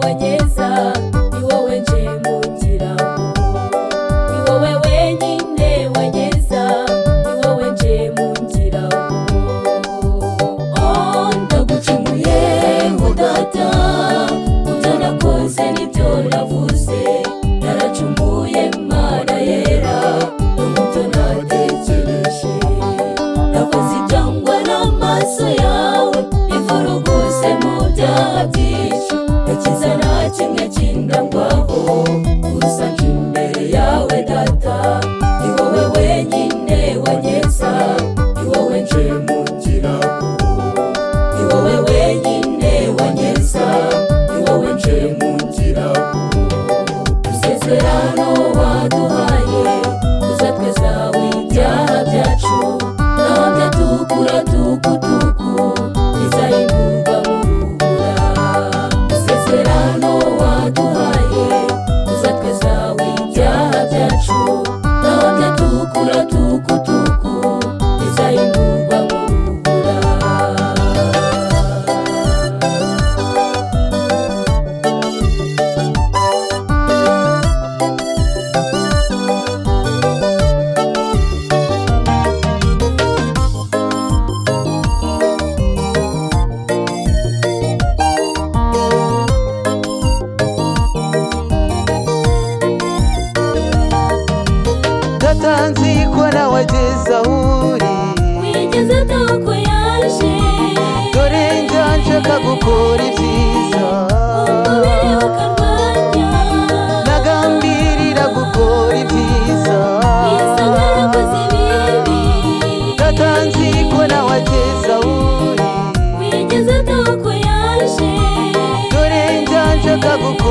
wanyeza, ni wowe nje mungiraho. Ni wowe wenyine wanyeza, ni wowe nje mungiraho. Oh, ndagucumuyeho data, ibyo nakoze nibyo navuze. Naracumuye Mana yera, n'umubyo natekereje. Nakoze ibyangwa n'amaso yawe, bivuruguse mu byaha byinshi. Ntakiza na kimwe kindangwaho, gusa nje imbere yawe data. Ni wowe wenyine wanyeza, ni wowe nje mungiraho. Ni wowe wenyine wanyeza, ni wowe nje mungiraho. Isezerano waduhaye, uzatwezaho ibyaha byacu, naho byatukura tukutuku, bizahindurwa mu rubura. Isezerano waduhaye, uzatwezaho ibyaha byacu, naho byatukura tukutuku, bizahindurwa mu rubura. Data nzi ko nawe ageze aho uri, Wigeze atako yaje, dore njya nshaka gukora ibyiza, umubiri ukarwanya, nagambirira gukora ibyiza. bisa nk'abakoze ibibi. Data nzi ko nawe ageze aho uri, Wigeze atako yaje, dore njya nshaka gukora